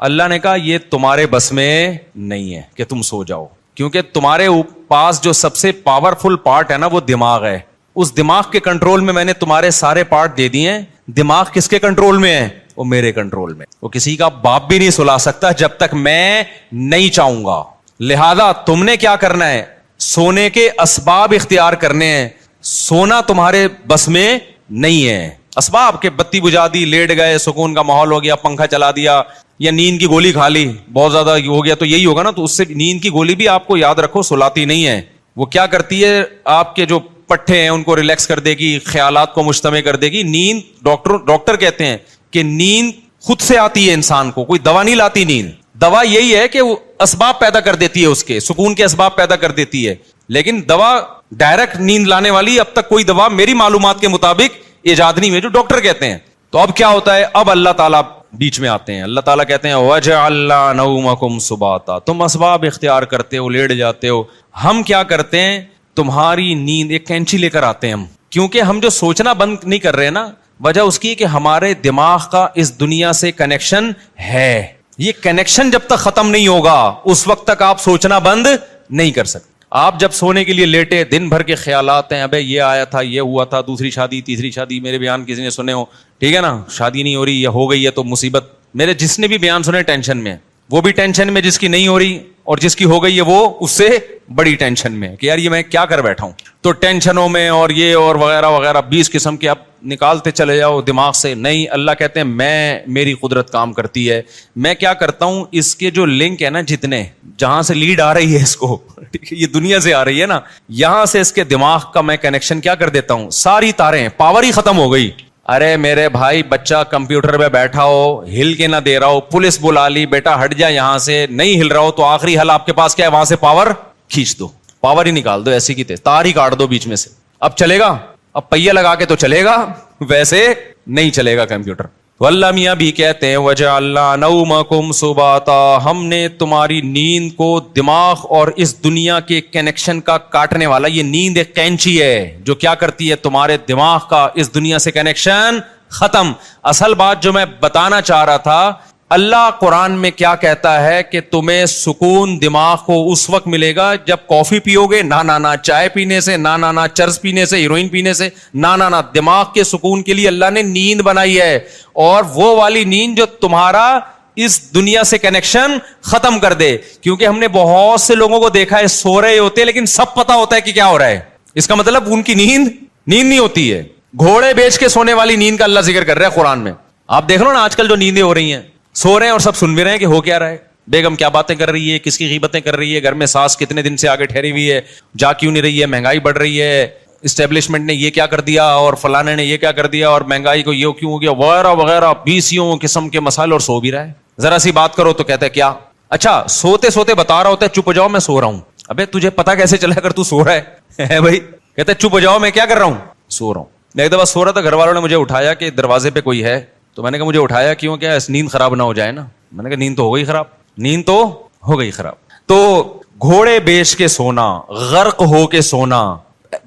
اللہ نے کہا یہ تمہارے بس میں نہیں ہے کہ تم سو جاؤ, کیونکہ تمہارے پاس جو سب سے پاورفل پارٹ ہے نا وہ دماغ ہے. اس دماغ کے کنٹرول میں نے تمہارے سارے پارٹ دے دیے ہیں. دماغ کس کے کنٹرول میں ہے؟ وہ میرے کنٹرول میں. وہ کسی کا باپ بھی نہیں سلا سکتا جب تک میں نہیں چاہوں گا. لہذا تم نے کیا کرنا ہے؟ سونے کے اسباب اختیار کرنے ہیں. سونا تمہارے بس میں نہیں ہے. اسباب کے بتی بجھا دی, لیٹ گئے, سکون کا ماحول ہو گیا, پنکھا چلا دیا, یا نیند کی گولی کھا لی, بہت زیادہ ہو گیا تو یہی ہوگا نا. تو اس سے نیند کی گولی بھی آپ کو یاد رکھو سلاتی نہیں ہے. وہ کیا کرتی ہے؟ آپ کے جو پٹھے ہیں ان کو ریلیکس کر دے گی, خیالات کو مجتمع کر دے گی. نیند ڈاکٹر کہتے ہیں کہ نیند خود سے آتی ہے انسان کو, کوئی دوا نہیں لاتی نیند. دوا یہی ہے کہ وہ اسباب پیدا کر دیتی ہے, اس کے سکون کے اسباب پیدا کر دیتی ہے. لیکن دوا ڈائریکٹ نیند لانے والی اب تک کوئی دوا میری معلومات کے مطابق ایجاد نہیں ہوئی, جو ڈاکٹر کہتے ہیں. تو اب کیا ہوتا ہے؟ اب اللہ تعالیٰ بیچ میں آتے ہیں. اللہ تعالیٰ کہتے ہیں وَجَعَلْنَا نَوْمَكُمْ سُبَاتًا, تم اسباب اختیار کرتے ہو, لیٹ جاتے ہو. ہم کیا کرتے ہیں؟ تمہاری نیند ایک کینچی لے کر آتے ہیں ہم, کیونکہ ہم جو سوچنا بند نہیں کر رہے نا, وجہ اس کی کہ ہمارے دماغ کا اس دنیا سے کنیکشن ہے. یہ کنیکشن جب تک ختم نہیں ہوگا اس وقت تک آپ سوچنا بند نہیں کر سکتے. آپ جب سونے کے لیے لیٹے, دن بھر کے خیالات ہیں, ابے یہ آیا تھا, یہ ہوا تھا, دوسری شادی, تیسری شادی, میرے بیان کسی نے سنے ہو, ٹھیک ہے نا, شادی نہیں ہو رہی یا ہو گئی ہے تو مصیبت. میرے جس نے بھی بیان سنے ٹینشن میں, وہ بھی ٹینشن میں جس کی نہیں ہو رہی, اور جس کی ہو گئی ہے وہ اس سے بڑی ٹینشن میں کہ یار یہ میں کیا کر بیٹھا ہوں. تو ٹینشنوں میں اور یہ اور وغیرہ وغیرہ 20 قسم کے آپ نکالتے چلے جاؤ دماغ سے. نہیں, اللہ کہتے ہیں میری قدرت کام کرتی ہے. میں کیا کرتا ہوں, اس کے جو لنک ہے نا, جتنے جہاں سے لیڈ آ رہی ہے اس کو, یہ دنیا سے آ رہی ہے نا, یہاں سے اس کے دماغ کا میں کنیکشن کیا کر دیتا ہوں, ساری تاریں, پاور ہی ختم ہو گئی. ارے میرے بھائی, بچہ کمپیوٹر پہ بیٹھا ہو, ہل کے نہ دے رہا ہو, پولیس بلا لی, بیٹا ہٹ جا یہاں سے, نہیں ہل رہا ہو, تو آخری حل آپ کے پاس کیا ہے؟ وہاں سے پاور کھینچ دو, پاور ہی نکال دو, ایسی کی تیز تار ہی کاٹ دو بیچ میں سے. اب چلے گا؟ اب پہیہ لگا کے تو چلے گا, ویسے نہیں چلے گا کمپیوٹر. تو اللہ میاں بھی کہتے ہیں وَجَعَلْنَا نَوْمَكُمْ سُبَاتًا, ہم نے تمہاری نیند کو دماغ اور اس دنیا کے کنیکشن کا کاٹنے والا, یہ نیند ایک کینچی ہے جو کیا کرتی ہے؟ تمہارے دماغ کا اس دنیا سے کنیکشن ختم. اصل بات جو میں بتانا چاہ رہا تھا, اللہ قرآن میں کیا کہتا ہے کہ تمہیں سکون دماغ کو اس وقت ملے گا جب کافی پیو گے, نہ چائے پینے سے, نہ چرس پینے سے, ہیروئن پینے سے, نہ دماغ کے سکون کے لیے اللہ نے نیند بنائی ہے. اور وہ والی نیند جو تمہارا اس دنیا سے کنیکشن ختم کر دے. کیونکہ ہم نے بہت سے لوگوں کو دیکھا ہے سو رہے ہوتے لیکن سب پتا ہوتا ہے کہ کیا ہو رہا ہے. اس کا مطلب ان کی نیند نہیں ہوتی ہے. گھوڑے بیچ کے سونے والی نیند کا اللہ ذکر کر رہا ہے قرآن میں. آپ دیکھ لو نا, آج کل جو نیندیں ہو رہی ہیں, سو رہے ہیں اور سب سن بھی رہے ہیں کہ ہو کیا رہا ہے, بیگم کیا باتیں کر رہی ہے, کس کی غیبتیں کر رہی ہے, گھر میں ساس کتنے دن سے آگے ٹھہری ہوئی ہے, جا کیوں نہیں رہی ہے, مہنگائی بڑھ رہی ہے, اسٹیبلشمنٹ نے یہ کیا کر دیا اور فلانے نے یہ کیا کر دیا, اور مہنگائی کو یہ کیوں ہو گیا, وغیرہ وغیرہ 20 قسم کے مسائل, اور سو بھی رہا ہے. ذرا سی بات کرو تو کہتا ہے کیا, اچھا سوتے سوتے بتا رہا ہوتا ہے چپ ہو جاؤ میں سو رہا ہوں. ابے تجھے پتا کیسے چلا اگر تو سو رہا ہے بھائی؟ کہتا ہے چپ ہو جاؤ میں کیا کر رہا ہوں, سو رہا ہوں. میں ایک دفعہ سو رہا تھا, گھر والوں نے مجھے اٹھایا کہ دروازے پہ کوئی ہے, تو میں نے کہا مجھے اٹھایا کیوں, کیا نیند خراب نہ ہو جائے نا. میں نے کہا نیند تو ہو گئی خراب, نیند تو ہو گئی خراب. تو گھوڑے بیچ کے سونا, غرق ہو کے سونا,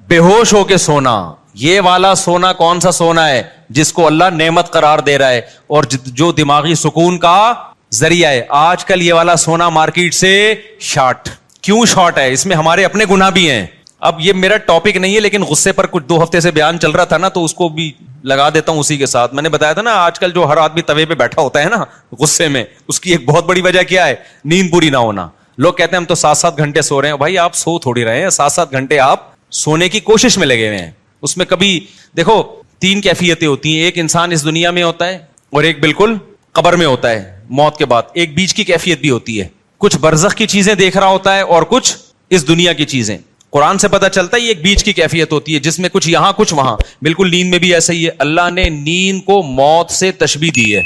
بے ہوش ہو کے سونا, یہ والا سونا کون سا سونا ہے جس کو اللہ نعمت قرار دے رہا ہے اور جو دماغی سکون کا ذریعہ ہے. آج کل یہ والا سونا مارکیٹ سے شارٹ. کیوں شارٹ ہے؟ اس میں ہمارے اپنے گناہ بھی ہیں. اب یہ میرا ٹاپک نہیں ہے لیکن غصے پر کچھ 2 ہفتے سے بیان چل رہا تھا نا, تو اس کو بھی لگا دیتا ہوں اسی کے ساتھ. میں نے بتایا تھا نا آج کل جو ہر آدمی توے پہ بیٹھا ہوتا ہے نا غصے میں, اس کی ایک بہت بڑی وجہ کیا ہے؟ نیند پوری نہ ہونا. لوگ کہتے ہیں ہم تو 7-7 گھنٹے سو رہے ہیں. بھائی آپ سو تھوڑی رہے ہیں, 7-7 گھنٹے آپ سونے کی کوشش میں لگے ہوئے ہیں. اس میں کبھی دیکھو 3 کیفیتیں ہوتی ہیں, ایک انسان اس دنیا میں ہوتا ہے اور ایک بالکل قبر میں ہوتا ہے موت کے بعد. ایک بیچ کی کیفیت بھی ہوتی ہے, کچھ برزخ کی چیزیں دیکھ رہا ہوتا ہے اور کچھ اس دنیا کی چیزیں. قرآن سے پتہ چلتا ہے یہ ایک بیچ کی کیفیت ہوتی ہے جس میں کچھ یہاں کچھ وہاں. بالکل نیند میں بھی ایسا ہی ہے. اللہ نے نیند کو موت سے تشبیہ دی ہے.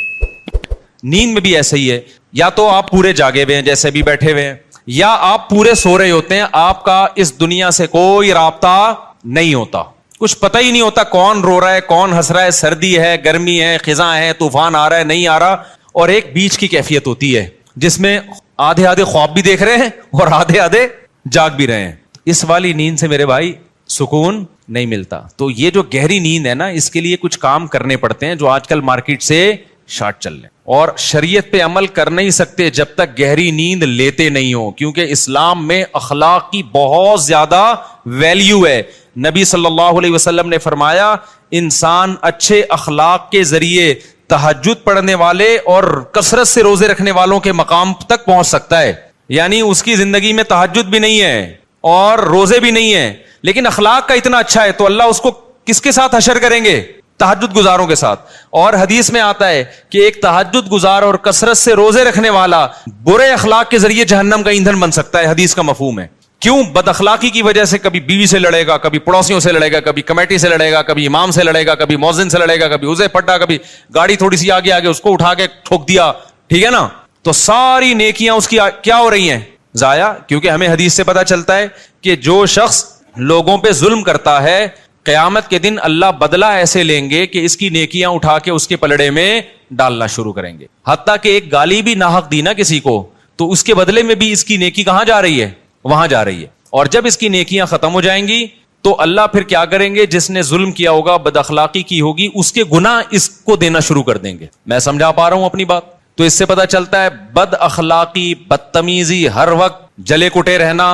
نیند میں بھی ایسا ہی ہے, یا تو آپ پورے جاگے ہوئے ہیں جیسے بھی بیٹھے ہوئے ہیں, یا آپ پورے سو رہے ہوتے ہیں. آپ کا اس دنیا سے کوئی رابطہ نہیں ہوتا, کچھ پتہ ہی نہیں ہوتا کون رو رہا ہے کون ہنس رہا ہے, سردی ہے گرمی ہے, خزاں ہے, طوفان آ رہا ہے نہیں آ رہا. اور ایک بیچ کی کیفیت ہوتی ہے جس میں آدھے خواب بھی دیکھ رہے ہیں اور آدھے جاگ بھی رہے ہیں. اس والی نیند سے میرے بھائی سکون نہیں ملتا. تو یہ جو گہری نیند ہے نا, اس کے لیے کچھ کام کرنے پڑتے ہیں جو آج کل مارکیٹ سے شارٹ چل رہے ہیں. اور شریعت پہ عمل کر نہیں سکتے جب تک گہری نیند لیتے نہیں ہو, کیونکہ اسلام میں اخلاق کی بہت زیادہ ویلیو ہے. نبی صلی اللہ علیہ وسلم نے فرمایا انسان اچھے اخلاق کے ذریعے تہجد پڑھنے والے اور کثرت سے روزے رکھنے والوں کے مقام تک پہنچ سکتا ہے. یعنی اس کی زندگی میں تہجد بھی نہیں ہے اور روزے بھی نہیں ہے, لیکن اخلاق کا اتنا اچھا ہے, تو اللہ اس کو کس کے ساتھ حشر کریں گے؟ تہجد گزاروں کے ساتھ. اور حدیث میں آتا ہے کہ ایک تہجد گزار اور کثرت سے روزے رکھنے والا برے اخلاق کے ذریعے جہنم کا ایندھن بن سکتا ہے. حدیث کا مفہوم ہے. کیوں؟ بد اخلاقی کی وجہ سے کبھی بیوی سے لڑے گا, کبھی پڑوسیوں سے لڑے گا, کبھی کمیٹی سے لڑے گا, کبھی امام سے لڑے گا, کبھی مؤذن سے لڑے گا, کبھی اسے پٹا, کبھی گاڑی تھوڑی سی آگے آگے اس کو اٹھا کے ٹھوک دیا, ٹھیک ہے نا, تو ساری نیکیاں اس کی کیا ہو رہی ہیں؟ ضائع. کیونکہ ہمیں حدیث سے پتا چلتا ہے کہ جو شخص لوگوں پہ ظلم کرتا ہے قیامت کے دن اللہ بدلہ ایسے لیں گے کہ اس کی نیکیاں اٹھا کے اس کے پلڑے میں ڈالنا شروع کریں گے. حتیٰ کہ ایک گالی بھی ناحق دی نا کسی کو, تو اس کے بدلے میں بھی اس کی نیکی کہاں جا رہی ہے؟ وہاں جا رہی ہے. اور جب اس کی نیکیاں ختم ہو جائیں گی تو اللہ پھر کیا کریں گے؟ جس نے ظلم کیا ہوگا, بد اخلاقی کی ہوگی, اس کے گناہ اس کو دینا شروع کر دیں گے. میں سمجھا پا رہا ہوں اپنی بات؟ تو اس سے پتا چلتا ہے بد اخلاقی, بدتمیزی, ہر وقت جلے کٹے رہنا,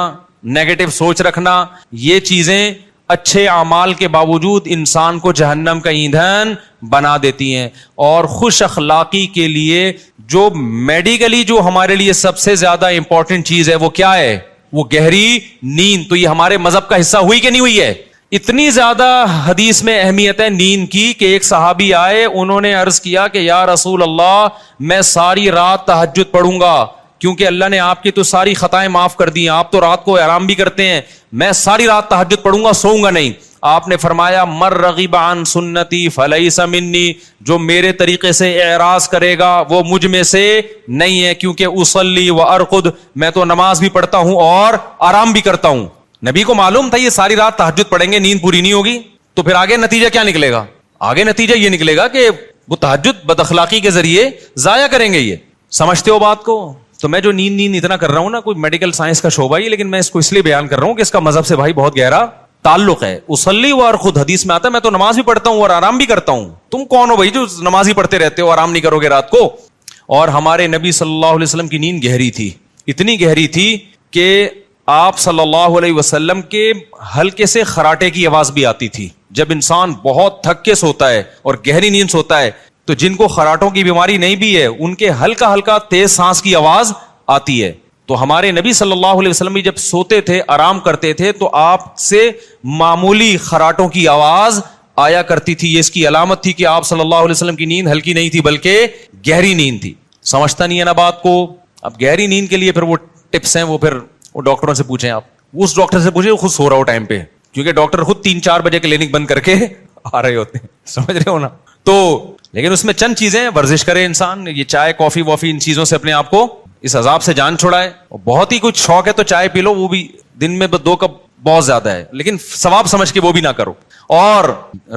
نیگیٹو سوچ رکھنا, یہ چیزیں اچھے اعمال کے باوجود انسان کو جہنم کا ایندھن بنا دیتی ہیں. اور خوش اخلاقی کے لیے جو میڈیکلی جو ہمارے لیے سب سے زیادہ امپورٹنٹ چیز ہے وہ کیا ہے؟ وہ گہری نیند. تو یہ ہمارے مذہب کا حصہ ہوئی کہ نہیں ہوئی ہے؟ اتنی زیادہ حدیث میں اہمیت ہے نیند کی کہ ایک صحابی آئے, انہوں نے عرض کیا کہ یا رسول اللہ میں ساری رات تہجد پڑھوں گا, کیونکہ اللہ نے آپ کی تو ساری خطائیں معاف کر دی, آپ تو رات کو آرام بھی کرتے ہیں, میں ساری رات تہجد پڑھوں گا, سوؤں گا نہیں. آپ نے فرمایا مر رغب عن سنتی فلیس منی, جو میرے طریقے سے اعراض کرے گا وہ مجھ میں سے نہیں ہے, کیونکہ اصلی و ارقد, میں تو نماز بھی پڑھتا ہوں اور آرام بھی کرتا ہوں. نبی کو معلوم تھا یہ ساری رات تہجد پڑھیں گے, نیند پوری نہیں ہوگی, تو پھر آگے نتیجہ کیا نکلے گا؟ آگے نتیجہ یہ نکلے گا کہ وہ تہجد بد اخلاقی کے ذریعے ضائع کریں گے. یہ سمجھتے ہو بات کو؟ تو میں جو نیند اتنا کر رہا ہوں نا, کوئی میڈیکل سائنس کا شعبہ ہی, لیکن میں اس کو اس لیے بیان کر رہا ہوں کہ اس کا مذہب سے بھائی بہت گہرا تعلق ہے. اصلی و ارقد حدیث میں آتا ہے میں تو نماز بھی پڑھتا ہوں اور آرام بھی کرتا ہوں. تم کون ہو بھائی جو نماز ہی پڑھتے رہتے ہو, آرام نہیں کرو گے رات کو؟ اور ہمارے نبی صلی اللہ علیہ وسلم کی نیند گہری تھی, اتنی گہری تھی کہ آپ صلی اللہ علیہ وسلم کے ہلکے سے خراٹے کی آواز بھی آتی تھی. جب انسان بہت تھک کے سوتا ہے اور گہری نیند سوتا ہے تو جن کو خراٹوں کی بیماری نہیں بھی ہے ان کے ہلکا ہلکا تیز سانس کی آواز آتی ہے. تو ہمارے نبی صلی اللہ علیہ وسلم بھی جب سوتے تھے, آرام کرتے تھے, تو آپ سے معمولی خراٹوں کی آواز آیا کرتی تھی. یہ اس کی علامت تھی کہ آپ صلی اللہ علیہ وسلم کی نیند ہلکی نہیں تھی بلکہ گہری نیند تھی. سمجھتا نہیں ہے نا بات کو؟ اب گہری نیند کے لیے پھر وہ ٹپس ہیں, وہ پھر وہ ڈاکٹروں سے پوچھیں, آپ اس ڈاکٹر سے پوچھیں وہ خود سو رہا ہو ٹائم پہ, کیونکہ ڈاکٹر خود 3-4 بجے کلینک بند کر کے آ رہے ہوتے ہیں, سمجھ رہے ہو نا؟ تو لیکن اس میں چند چیزیں, ورزش کرے انسان, یہ چائے کافی وافی ان چیزوں سے اپنے آپ کو اس عذاب سے جان چھڑائے. بہت ہی کچھ شوق ہے تو چائے پی لو, وہ بھی دن میں 2 کپ بہت زیادہ ہے, لیکن ثواب سمجھ کے وہ بھی نہ کرو. اور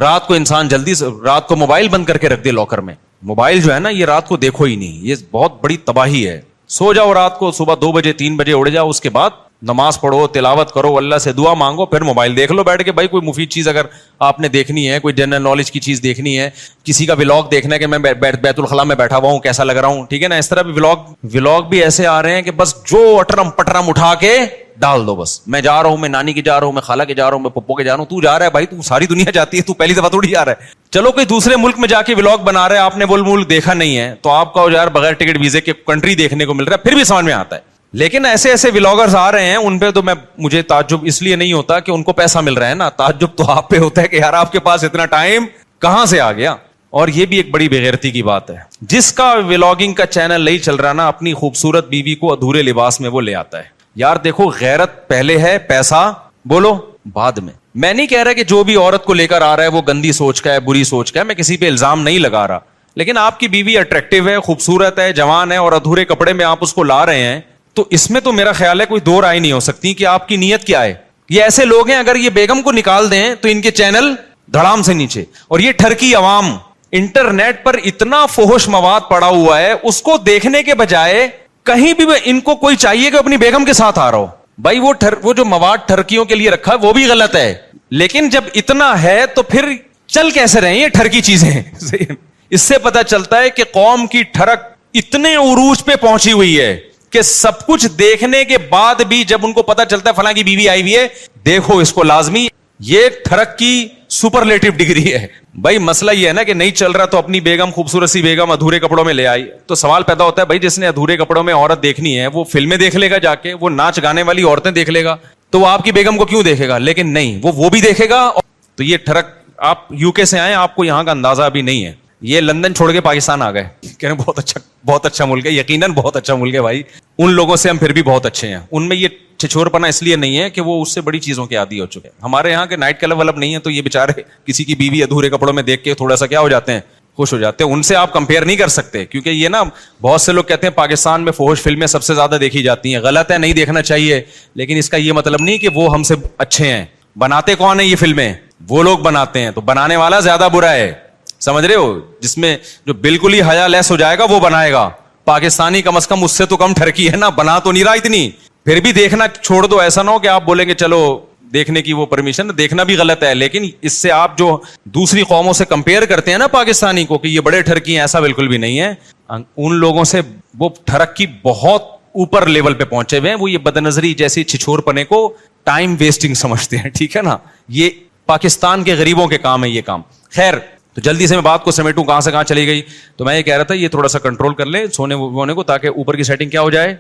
رات کو انسان جلدی سے رات کو موبائل بند کر کے رکھ دے لاکر میں. موبائل جو ہے نا یہ رات کو دیکھو ہی نہیں, یہ بہت بڑی تباہی ہے. سو جاؤ رات کو, صبح 2 بجے 3 بجے اڑ جاؤ, اس کے بعد نماز پڑھو, تلاوت کرو, اللہ سے دعا مانگو, پھر موبائل دیکھ لو بیٹھ کے. بھائی کوئی مفید چیز اگر آپ نے دیکھنی ہے, کوئی جنرل نالج کی چیز دیکھنی ہے, کسی کا ولاگ دیکھنا ہے کہ میں بیت الخلاء میں بیٹھا ہوا ہوں کیسا لگ رہا ہوں, ٹھیک ہے نا, اس طرح بھی ولاگ بھی ایسے آ رہے ہیں کہ بس جو اٹرم پٹرم اٹھا کے ڈال دو. بس میں جا رہا ہوں, میں نانی کے جا رہا ہوں, میں خالہ کے جا رہا ہوں, میں پپو کے جا رہا ہوں. تو جا رہا ہے بھائی, تو ساری دنیا جاتی ہے, تو پہلی دفعہ تھوڑی جا رہا ہے. چلو کوئی دوسرے ملک میں جا کے ولاگ بنا رہا ہے, آپ نے وہ ملک دیکھا نہیں ہے, تو آپ کا یار بغیر ٹکٹ ویزے کے کنٹری دیکھنے کو مل رہا ہے, پھر بھی سمجھ میں آتا ہے. لیکن ایسے ولاگرز آ رہے ہیں, ان پہ تو مجھے تعجب اس لیے نہیں ہوتا کہ ان کو پیسہ مل رہا ہے نا, تعجب تو آپ پہ ہوتا ہے کہ یار آپ کے پاس اتنا ٹائم کہاں سے آ گیا. اور یہ بھی ایک بڑی بےغیرتی کی بات ہے, جس کا ولاگنگ کا چینل نہیں چل رہا نا, اپنی خوبصورت بیوی کو ادھورے لباس میں وہ لے آتا ہے. یار دیکھو, غیرت پہلے ہے, پیسہ بولو بعد میں. میں نہیں کہہ رہا کہ جو بھی عورت کو لے کر آ رہا ہے وہ گندی سوچ کا ہے, بری سوچ کا ہے, میں کسی پہ الزام نہیں لگا رہا, لیکن آپ کی بیوی اٹریکٹیو ہے, خوبصورت ہے, جوان ہے, اور ادھورے کپڑے میں آپ اس کو لا رہے ہیں, تو اس میں تو میرا خیال ہے کوئی دو رائے نہیں ہو سکتی کہ آپ کی نیت کیا ہے. یہ ایسے لوگ ہیں, اگر یہ بیگم کو نکال دیں تو ان کے چینل دھڑام سے نیچے. اور یہ ٹھرکی عوام, انٹرنیٹ پر اتنا فحش مواد پڑا ہوا ہے, اس کو دیکھنے کے بجائے کہیں بھی ان کو کوئی چاہیے کہ اپنی بیگم کے ساتھ آ رہا ہو. بھائی وہ جو مواد ٹھرکیوں کے لیے رکھا ہے وہ بھی غلط ہے, لیکن جب اتنا ہے تو پھر چل کیسے رہے ہیں یہ ٹھرکی چیزیں. اس سے پتہ چلتا ہے کہ قوم کی ٹھڑک اتنے عروج پہ پہنچی ہوئی ہے کہ سب کچھ دیکھنے کے بعد بھی جب ان کو پتہ چلتا ہے فلاں کی بیوی آئی ہوئی ہے, دیکھو اس کو لازمی, یہ ٹھڑک کی سپرلیٹو ڈگری ہے. بھائی مسئلہ یہ ہے نا کہ نہیں چل رہا تو اپنی بیگم, خوبصورت سی بیگم ادھورے کپڑوں میں لے آئی, تو سوال پیدا ہوتا ہے بھائی جس نے ادھورے کپڑوں میں عورت دیکھنی ہے وہ فلمیں دیکھ لے گا جا کے, وہ ناچ گانے والی عورتیں دیکھ لے گا, تو وہ آپ کی بیگم کو کیوں دیکھے گا؟ لیکن نہیں, وہ بھی دیکھے گا. تو یہ ٹھڑک, آپ یو کے سے آئے, آپ کو یہاں کا اندازہ ابھی نہیں ہے. یہ لندن چھوڑ کے پاکستان آ گئے, کہہ رہے بہت اچھا ملک ہے. یقیناً بہت اچھا ملک ہے بھائی, ان لوگوں سے ہم پھر بھی بہت اچھے ہیں. ان میں یہ چھچور پنا اس لیے نہیں ہے کہ وہ اس سے بڑی چیزوں کے عادی ہو چکے ہیں. ہمارے یہاں کے نائٹ کلب ولب نہیں ہے, تو یہ بیچارے کسی کی بیوی ادھورے کپڑوں میں دیکھ کے تھوڑا سا کیا ہو جاتے ہیں, خوش ہو جاتے ہیں. ان سے آپ کمپیئر نہیں کر سکتے, کیونکہ یہ نا بہت سے لوگ کہتے ہیں پاکستان میں فحش فلمیں سب سے زیادہ دیکھی جاتی ہیں. غلط ہے, نہیں دیکھنا چاہیے, لیکن اس کا یہ مطلب نہیں کہ وہ ہم سے اچھے ہیں. بناتے کون ہیں یہ فلمیں؟ وہ لوگ بناتے ہیں, تو بنانے والا زیادہ برا ہے. سمجھ رہے ہو؟ جس میں جو بالکل ہی حیا لیس ہو جائے گا وہ بنائے گا. پاکستانی کم از کم اس سے تو کم ٹھرکی ہے نا, بنا تو نہیں رہا اتنی, پھر بھی دیکھنا چھوڑ دو. ایسا نہ ہو کہ آپ بولیں گے چلو دیکھنے کی وہ پرمیشن, دیکھنا بھی غلط ہے, لیکن اس سے آپ جو دوسری قوموں سے کمپیئر کرتے ہیں نا پاکستانی کو کہ یہ بڑے ٹھرکی ہیں, ایسا بالکل بھی نہیں ہے. ان لوگوں سے وہ ٹھڑک کی بہت اوپر لیول پہ پہنچے ہوئے ہیں. وہ یہ بدنظری جیسی چھچور پنے کو ٹائم ویسٹنگ سمجھتے ہیں, ٹھیک ہے نا. یہ پاکستان کے غریبوں کے کام ہے یہ کام. خیر, تو جلدی سے میں بات کو سمیٹوں, کہاں سے کہاں چلی گئی. تو میں یہ کہہ رہا تھا یہ تھوڑا سا کنٹرول کر لیں سونے وونے کو, تاکہ اوپر کی سیٹنگ کیا ہو جائے,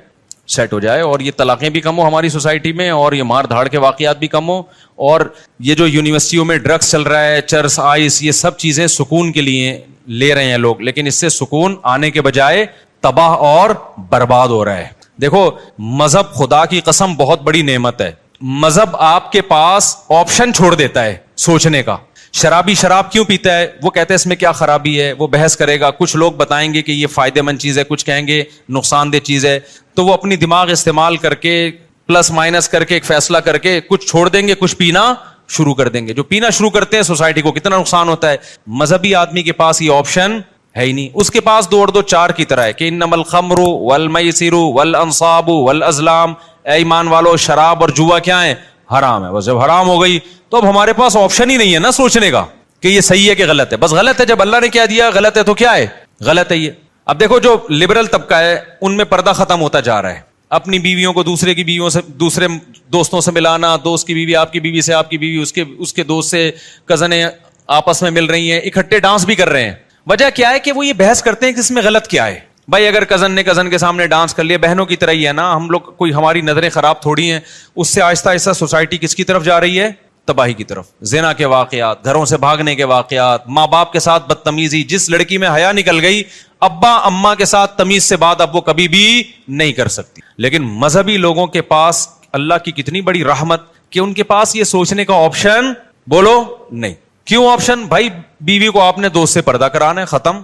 سیٹ ہو جائے, اور یہ طلاقیں بھی کم ہو ہماری سوسائٹی میں, اور یہ مار دھاڑ کے واقعات بھی کم ہو, اور یہ جو یونیورسٹیوں میں ڈرگس چل رہا ہے, چرس, آئس, یہ سب چیزیں سکون کے لیے لے رہے ہیں لوگ, لیکن اس سے سکون آنے کے بجائے تباہ اور برباد ہو رہا ہے. دیکھو مذہب خدا کی قسم بہت بڑی نعمت ہے. مذہب آپ کے پاس آپشن چھوڑ دیتا ہے سوچنے کا. شرابی شراب کیوں پیتا ہے, وہ کہتے ہیں اس میں کیا خرابی ہے, وہ بحث کرے گا. کچھ لوگ بتائیں گے کہ یہ فائدہ مند چیز ہے, کچھ کہیں گے نقصان دہ چیز ہے, تو وہ اپنی دماغ استعمال کر کے پلس مائنس کر کے ایک فیصلہ کر کے کچھ چھوڑ دیں گے, کچھ پینا شروع کر دیں گے. جو پینا شروع کرتے ہیں سوسائٹی کو کتنا نقصان ہوتا ہے. مذہبی آدمی کے پاس یہ آپشن ہے ہی نہیں. اس کے پاس دو اور دو چار کی طرح ہے کہ انما الخمر والمیسر والانصاب والازلام, اے ایمان والو شراب اور جوا کیا ہے, حرام ہے. بس جب حرام ہو گئی تو اب ہمارے پاس آپشن ہی نہیں ہے نا سوچنے کا کہ یہ صحیح ہے کہ غلط ہے. بس غلط ہے, جب اللہ نے کیا دیا غلط ہے تو کیا ہے, غلط ہے یہ. اب دیکھو جو لبرل طبقہ ہے ان میں پردہ ختم ہوتا جا رہا ہے. اپنی بیویوں کو دوسرے کی بیویوں سے, دوسرے دوستوں سے ملانا, دوست کی بیوی آپ کی بیوی سے, آپ کی بیوی اس کے دوست سے, کزنیں آپس میں مل رہی ہیں, اکٹھے ڈانس بھی کر رہے ہیں. وجہ کیا ہے کہ وہ یہ بحث کرتے ہیں کہ اس میں غلط کیا ہے. بھائی اگر کزن نے کزن کے سامنے ڈانس کر لیا, بہنوں کی طرح ہی ہے نا, ہم لوگ کوئی ہماری نظریں خراب تھوڑی ہیں. اس سے آہستہ آہستہ سوسائٹی کس کی طرف جا رہی ہے, تباہی کی طرف. زنا کے واقعات, گھروں سے بھاگنے کے واقعات, ماں باپ کے ساتھ بدتمیزی. جس لڑکی میں حیا نکل گئی, ابا اما کے ساتھ تمیز سے بات اب وہ کبھی بھی نہیں کر سکتی. لیکن مذہبی لوگوں کے پاس اللہ کی کتنی بڑی رحمت کہ ان کے پاس یہ سوچنے کا آپشن, بولو نہیں. کیوں آپشن؟ بھائی بیوی کو آپ نے دوست سے پردہ کرانا ہے, ختم.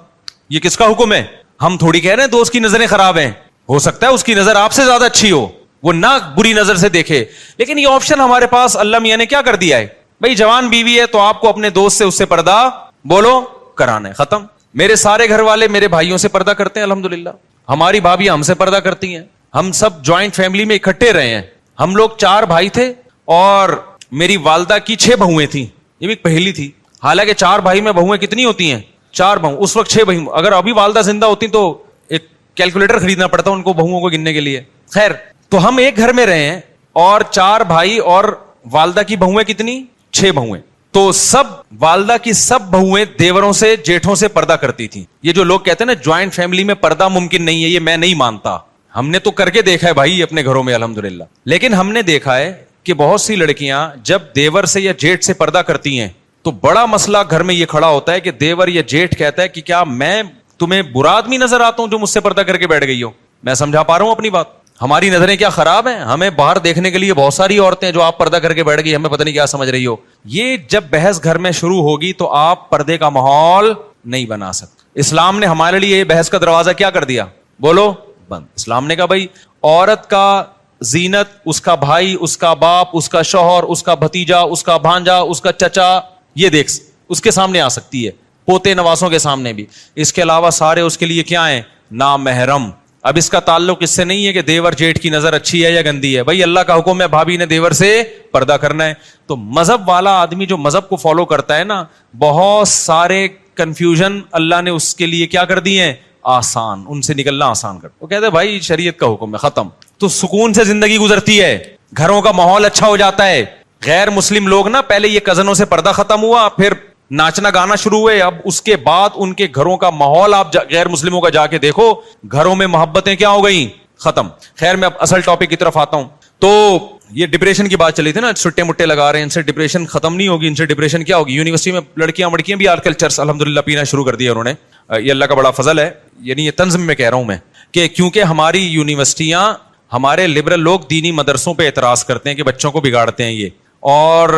یہ کس کا حکم ہے؟ ہم تھوڑی کہہ رہے ہیں دوست کی نظریں خراب ہیں, ہو سکتا ہے اس کی نظر آپ سے زیادہ اچھی ہو, وہ نہ بری نظر سے دیکھے, لیکن یہ آپشن ہمارے پاس اللہ میاں نے کیا کر دیا ہے. بھائی جوان بیوی ہے تو آپ کو اپنے دوست سے اس سے پردہ, بولو, کرانا ہے, ختم. میرے سارے گھر والے میرے بھائیوں سے پردہ کرتے ہیں الحمدللہ. ہماری بھابیاں ہم سے پردہ کرتی ہیں. ہم سب جوائنٹ فیملی میں اکٹھے رہے ہیں. ہم لوگ 4 بھائی تھے اور میری والدہ کی 6 بہویں تھیں. یہ بھی پہلی تھی. حالانکہ 4 بھائی میں بہویں کتنی ہوتی ہیں, 4 بہو. اس وقت 6 بہو. اگر ابھی والدہ زندہ ہوتی تو ایک کیلکولیٹر خریدنا پڑتا ان کو بہوؤں کو گننے کے لیے. خیر, تو ہم ایک گھر میں رہے ہیں اور 4 بھائی اور والدہ کی بہویں کتنی, 6 بہویں. تو سب والدہ کی سب بہویں دیوروں سے جیٹھوں سے پردہ کرتی تھیں. یہ جو لوگ کہتے ہیں نا جوائنٹ فیملی میں پردہ ممکن نہیں ہے, یہ میں نہیں مانتا. ہم نے تو کر کے دیکھا ہے بھائی اپنے گھروں میں الحمدللہ. لیکن ہم نے دیکھا ہے کہ بہت سی لڑکیاں جب دیور سے یا جیٹ سے پردہ کرتی ہیں تو بڑا مسئلہ گھر میں یہ کھڑا ہوتا ہے کہ دیور یا جیٹ کہتا ہے کہ کیا میں تمہیں برا آدمی نظر آتا ہوں جو مجھ سے پردہ کر کے بیٹھ گئی ہو. میں سمجھا پا رہا ہوں اپنی بات. ہماری نظریں کیا خراب ہیں؟ ہمیں باہر دیکھنے کے لیے بہت ساری عورتیں جو آپ پردہ کر کے بیٹھ گئی, ہمیں پتہ نہیں کیا سمجھ رہی ہو. یہ جب بحث گھر میں شروع ہوگی تو آپ پردے کا ماحول نہیں بنا سکتے. اسلام نے ہمارے لیے یہ بحث کا دروازہ کیا کر دیا, بولو, بند. اسلام نے کہا بھائی عورت کا زینت اس کا بھائی, اس کا باپ, اس کا شوہر, اس کا بھتیجا, اس کا بھانجا, اس کا چچا, یہ دیکھ اس کے سامنے آ سکتی ہے, پوتے نواسوں کے سامنے بھی. اس کے علاوہ سارے اس کے لیے کیا ہیں, نامحرم. اب اس کا تعلق اس سے نہیں ہے کہ دیور جیٹ کی نظر اچھی ہے یا گندی ہے. بھائی اللہ کا حکم ہے بھابھی نے دیور سے پردہ کرنا ہے. تو مذہب والا آدمی جو مذہب کو فالو کرتا ہے نا, بہت سارے کنفیوژن اللہ نے اس کے لیے کیا کر دی ہیں؟ آسان، ان سے نکلنا آسان کر. وہ کہتے ہیں بھائی شریعت کا حکم ہے، ختم. تو سکون سے زندگی گزرتی ہے، گھروں کا ماحول اچھا ہو جاتا ہے. غیر مسلم لوگ نا پہلے یہ کزنوں سے پردہ ختم ہوا، پھر ناچنا گانا شروع ہوئے، اب اس کے بعد ان کے گھروں کا ماحول آپ غیر مسلموں کا جا کے دیکھو، گھروں میں محبتیں کیا ہو گئیں؟ ختم. خیر میں اب اصل ٹاپک کی طرف آتا ہوں. تو یہ ڈپریشن کی بات چلی تھی نا، چھٹے مٹے لگا رہے ہیں، ان سے ڈپریشن ختم نہیں ہوگی. ان سے ڈپریشن کیا ہوگی؟ یونیورسٹی میں لڑکیاں بھی آج کل چرس الحمدللہ پینا شروع کر دیا انہوں نے. یہ اللہ کا بڑا فضل ہے. یعنی یہ طنز میں کہہ رہا ہوں میں کہ کیونکہ ہماری یونیورسٹیاں، ہمارے لبرل لوگ دینی مدرسوں پہ اعتراض کرتے ہیں کہ بچوں کو بگاڑتے ہیں یہ. اور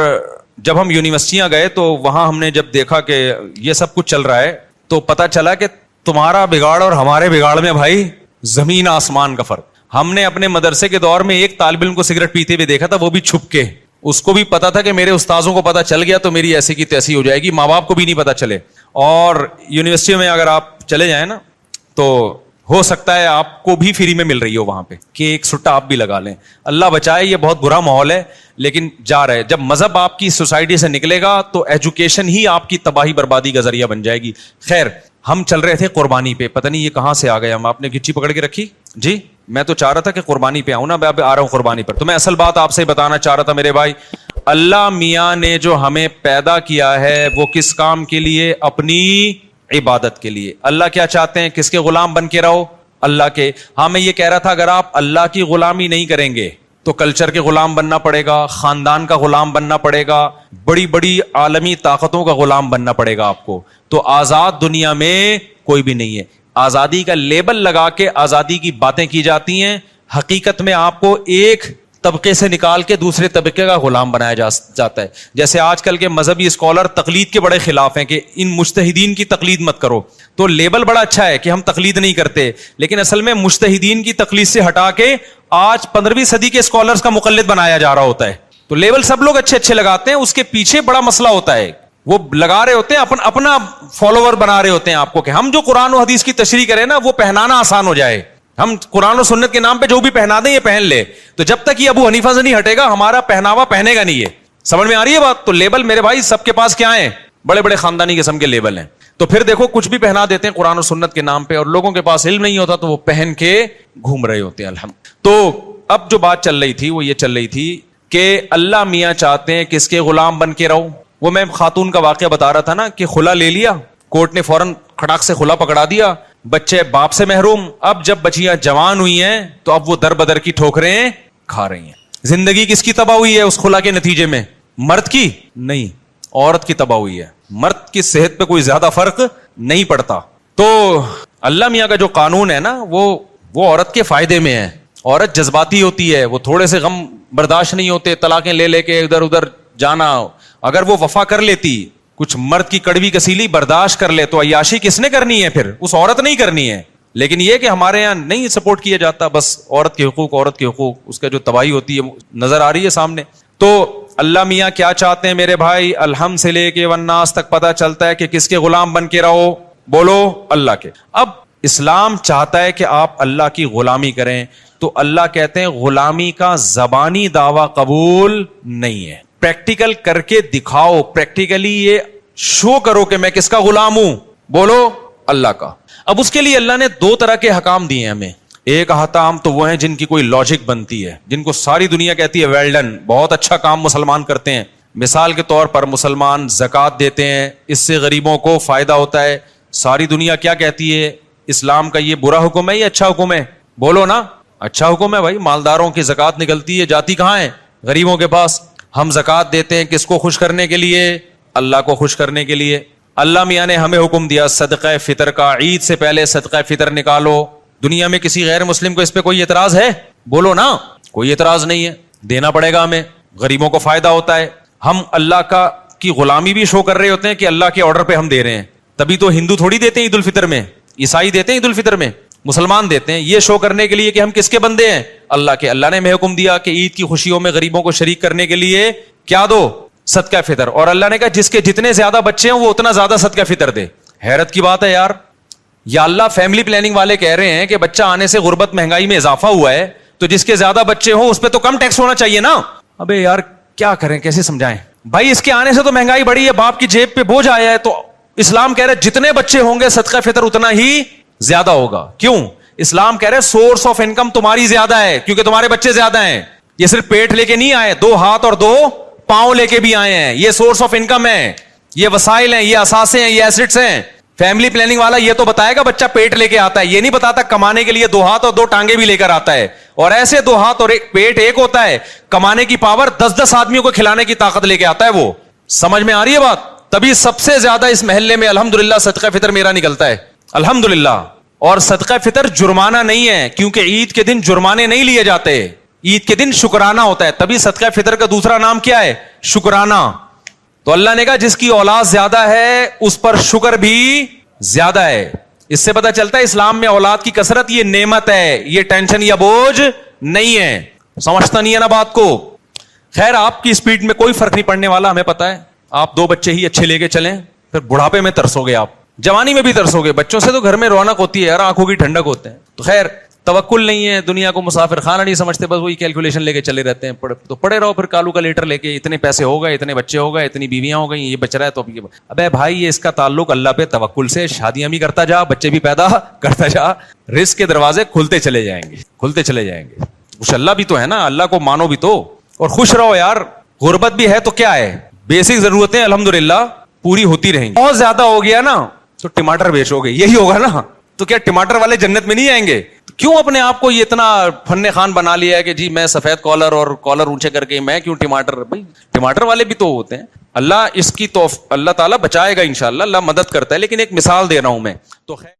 جب ہم یونیورسٹیاں گئے تو وہاں ہم نے جب دیکھا کہ یہ سب کچھ چل رہا ہے تو پتا چلا کہ تمہارا بگاڑ اور ہمارے بگاڑ میں بھائی زمین آسمان کا فرق. ہم نے اپنے مدرسے کے دور میں ایک طالب علم کو سگریٹ پیتے ہوئے دیکھا تھا، وہ بھی چھپ کے. اس کو بھی پتا تھا کہ میرے استاذوں کو پتا چل گیا تو میری ایسی کی تیسی ہو جائے گی، ماں باپ کو بھی نہیں پتا چلے. اور یونیورسٹی میں اگر آپ چلے جائیں نا تو ہو سکتا ہے آپ کو بھی فری میں مل رہی ہو وہاں پہ کہ ایک سٹا آپ بھی لگا لیں. اللہ بچائے، یہ بہت برا ماحول ہے لیکن جا رہے. جب مذہب آپ کی سوسائٹی سے نکلے گا تو ایجوکیشن ہی آپ کی تباہی بربادی کا ذریعہ بن جائے گی. خیر ہم چل رہے تھے قربانی پہ، پتہ نہیں یہ کہاں سے آ گئے ہم. آپ نے گچی پکڑ کے رکھی جی. میں تو چاہ رہا تھا کہ قربانی پہ آؤں نا، میں اب آ رہا ہوں قربانی پر. تو میں اصل بات آپ سے بتانا چاہ رہا تھا میرے بھائی، اللہ میاں نے جو ہمیں پیدا کیا ہے وہ کس کام کے لیے؟ اپنی عبادت کے لیے. اللہ کیا چاہتے ہیں؟ کس کے غلام بن کے رہو؟ اللہ کے. ہاں میں یہ کہہ رہا تھا اگر آپ اللہ کی غلامی نہیں کریں گے تو کلچر کے غلام بننا پڑے گا، خاندان کا غلام بننا پڑے گا، بڑی بڑی عالمی طاقتوں کا غلام بننا پڑے گا آپ کو. تو آزاد دنیا میں کوئی بھی نہیں ہے. آزادی کا لیبل لگا کے آزادی کی باتیں کی جاتی ہیں، حقیقت میں آپ کو ایک طبقے سے نکال کے دوسرے طبقے کا غلام بنایا جاتا ہے. جیسے آج کل کے مذہبی اسکالر تقلید کے بڑے خلاف ہیں کہ ان مجتہدین کی تقلید مت کرو. تو لیبل بڑا اچھا ہے کہ ہم تقلید نہیں کرتے، لیکن اصل میں مجتہدین کی تقلید سے ہٹا کے آج 15ویں صدی کے اسکالرز کا مقلد بنایا جا رہا ہوتا ہے. تو لیبل سب لوگ اچھے اچھے لگاتے ہیں، اس کے پیچھے بڑا مسئلہ ہوتا ہے. وہ لگا رہے ہوتے ہیں اپنا فالوور بنا رہے ہوتے ہیں آپ کو کہ ہم جو قرآن و حدیث کی تشریح کریں نا وہ پہنانا آسان ہو جائے. ہم قرآن و سنت کے نام پہ جو بھی پہنا دیں یہ پہن لے. تو جب تک یہ ابو حنیفہ سے نہیں ہٹے گا ہمارا پہناوا پہنے گا نہیں. یہ سمجھ میں آ رہی ہے بات؟ تو لیبل میرے بھائی سب کے پاس کیا ہیں؟ بڑے بڑے خاندانی قسم کے لیبل ہیں. تو پھر دیکھو کچھ بھی پہنا دیتے ہیں قرآن و سنت کے نام پہ، اور لوگوں کے پاس علم نہیں ہوتا تو وہ پہن کے گھوم رہے ہوتے ہیں. الحمد. تو اب جو بات چل رہی تھی وہ یہ چل رہی تھی کہ اللہ میاں چاہتے ہیں کس کے غلام بن کے رہو. وہ میں خاتون کا واقعہ بتا رہا تھا نا کہ خلا لے لیا، کورٹ نے فوراً کھڑاک سے خلا پکڑا دیا، بچے باپ سے محروم. اب جب بچیاں جوان ہوئی ہیں تو اب وہ در بدر کی ٹھوکریں کھا رہی ہیں. زندگی کس کی تباہ ہوئی ہے اس خلا کے نتیجے میں؟ مرد کی نہیں، عورت کی تباہ ہوئی ہے. مرد کی صحت پہ کوئی زیادہ فرق نہیں پڑتا. تو اللہ میاں کا جو قانون ہے نا وہ عورت کے فائدے میں ہے. عورت جذباتی ہوتی ہے، وہ تھوڑے سے غم برداشت نہیں ہوتے، طلاقیں لے کے ادھر ادھر جانا. اگر وہ وفا کر لیتی، کچھ مرد کی کڑوی کسیلی برداشت کر لے تو عیاشی کس نے کرنی ہے؟ پھر اس عورت نہیں کرنی ہے. لیکن یہ کہ ہمارے یہاں نہیں سپورٹ کیا جاتا، بس عورت کے حقوق اس کا جو تباہی ہوتی ہے نظر آ رہی ہے سامنے. تو اللہ میاں کیا چاہتے ہیں میرے بھائی؟ الحمد سے لے کے والناس تک پتہ چلتا ہے کہ کس کے غلام بن کے رہو؟ بولو اللہ کے. اب اسلام چاہتا ہے کہ آپ اللہ کی غلامی کریں، تو اللہ کہتے ہیں غلامی کا زبانی دعویٰ قبول نہیں ہے، پریکٹیکل کر کے دکھاؤ. پریکٹیکلی یہ شو کرو کہ میں کس کا غلام ہوں؟ بولو اللہ کا. اب اس کے لیے اللہ نے 2 طرح کے حکام دیے ہمیں. ایک احکام تو وہ ہیں جن کی کوئی لاجک بنتی ہے، جن کو ساری دنیا کہتی ہے ویل ڈن، بہت اچھا کام مسلمان کرتے ہیں. مثال کے طور پر مسلمان زکوٰۃ دیتے ہیں، اس سے غریبوں کو فائدہ ہوتا ہے. ساری دنیا کیا کہتی ہے؟ اسلام کا یہ برا حکم ہے یا اچھا حکم ہے؟ بولو نا اچھا حکم ہے بھائی. مالداروں کی زکوٰۃ نکلتی ہے، جاتی کہاں ہے؟ غریبوں کے پاس. ہم زکوٰۃ دیتے ہیں کس کو خوش کرنے کے لیے؟ اللہ کو خوش کرنے کے لیے. اللہ میاں نے ہمیں حکم دیا صدقہ فطر کا، عید سے پہلے صدقہ فطر نکالو. دنیا میں کسی غیر مسلم کو اس پہ کوئی اعتراض ہے؟ بولو نا کوئی اعتراض نہیں ہے. دینا پڑے گا ہمیں، غریبوں کو فائدہ ہوتا ہے. ہم اللہ کی غلامی بھی شو کر رہے ہوتے ہیں کہ اللہ کے آرڈر پہ ہم دے رہے ہیں. تبھی تو ہندو تھوڑی دیتے ہیں عید الفطر میں، عیسائی دیتے ہیں عید الفطر میں، مسلمان دیتے ہیں. یہ شو کرنے کے لیے کہ ہم کس کے بندے ہیں؟ اللہ کے. اللہ نے ہمیں حکم دیا کہ عید کی خوشیوں میں غریبوں کو شریک کرنے کے لیے کیا دو؟ صدقہ فطر. اور اللہ نے کہا جس کے جتنے زیادہ بچے ہیں وہ اتنا زیادہ صدقہ فطر دے. حیرت کی بات ہے یار. یا اللہ فیملی پلاننگ والے کہہ رہے ہیں کہ بچہ آنے سے غربت مہنگائی میں اضافہ ہوا ہے، تو جس کے زیادہ بچے ہوں اس پہ تو کم ٹیکس ہونا چاہیے نا. ابے یار کیا کریں، کیسے سمجھائیں بھائی؟ اس کے آنے سے تو مہنگائی بڑھی ہے، باپ کی جیب پہ بوجھ آیا ہے. تو اسلام کہہ رہے جتنے بچے ہوں گے صدقہ فطر اتنا ہی زیادہ ہوگا. کیوں؟ اسلام کہہ رہے سورس آف انکم تمہاری زیادہ ہے کیونکہ تمہارے بچے زیادہ ہیں. یہ صرف پیٹ لے کے نہیں آئے, 2 ہاتھ اور 2 پاؤں لے کے بھی آئے ہیں. یہ سورس آف انکم ہے, یہ وسائل ہیں, یہ اثاثے ہیں, یہ ایسٹس ہیں. فیملی پلاننگ والا یہ تو بتائے گا بچہ پیٹ لے کے آتا ہے, یہ نہیں بتاتا کمانے کے لیے 2 ہاتھ اور 2 ٹانگیں بھی لے کر آتا ہے. اور ایسے 2 ہاتھ اور پیٹ ایک ہوتا ہے, کمانے کی پاور 10 آدمیوں کو کھلانے کی طاقت لے کے آتا ہے. وہ سمجھ میں آ رہی ہے بات؟ تبھی سب سے زیادہ اس محلے میں الحمدللہ صدقہ فطر میرا نکلتا ہے الحمدللہ. اور صدقہ فطر جرمانہ نہیں ہے کیونکہ عید کے دن جرمانے نہیں لیے جاتے, عید کے دن شکرانہ ہوتا ہے. تبھی صدقہ فطر کا دوسرا نام کیا ہے؟ شکرانہ. تو اللہ نے کہا جس کی اولاد زیادہ ہے اس پر شکر بھی زیادہ ہے. اس سے پتہ چلتا ہے اسلام میں اولاد کی کثرت یہ نعمت ہے, یہ ٹینشن یا بوجھ نہیں ہے. سمجھتا نہیں ہے نا بات کو؟ خیر آپ کی اسپیڈ میں کوئی فرق نہیں پڑنے والا, ہمیں پتا ہے. آپ 2 بچے ہی اچھے لے کے چلیں, پھر بڑھاپے میں ترسو گے, آپ جوانی میں بھی ترسو گے. بچوں سے تو گھر میں رونق ہوتی ہے یار, آنکھوں کی ٹھنڈک ہوتے ہیں. تو خیر توکل نہیں ہے, دنیا کو مسافر خانہ نہیں سمجھتے, بس وہی کیلکولیشن لے کے چلے رہتے ہیں. تو پڑے رہو پھر کالو کا لیٹر لے کے, اتنے پیسے ہو گئے, اتنے بچے ہو گئے, اتنی بیویاں ہو گئی, یہ بچ رہا ہے تو ابے بھائی یہ اس کا تعلق اللہ پہ توکل سے. شادیاں بھی کرتا جا, بچے بھی پیدا کرتا جا, رزق کے دروازے کھلتے چلے جائیں گے, کھلتے چلے جائیں گے. کچھ اللہ بھی تو ہے نا, اللہ کو مانو بھی تو, اور خوش رہو یار. غربت بھی ہے تو کیا ہے, بیسک ضرورتیں الحمدللہ پوری ہوتی رہیں گی. بہت زیادہ ہو گیا نا تو ٹماٹر بیچو گے, یہی ہوگا نا. تو کیا ٹماٹر والے جنت میں نہیں آئیں گے؟ کیوں اپنے آپ کو یہ اتنا فن خان بنا لیا ہے کہ جی میں سفید کالر اور کالر اونچے کر کے میں کیوں ٹماٹر؟ بھائی ٹماٹر والے بھی تو ہوتے ہیں. اللہ اس کی اللہ تعالیٰ بچائے گا انشاءاللہ, اللہ مدد کرتا ہے. لیکن ایک مثال دے رہا ہوں میں تو خیر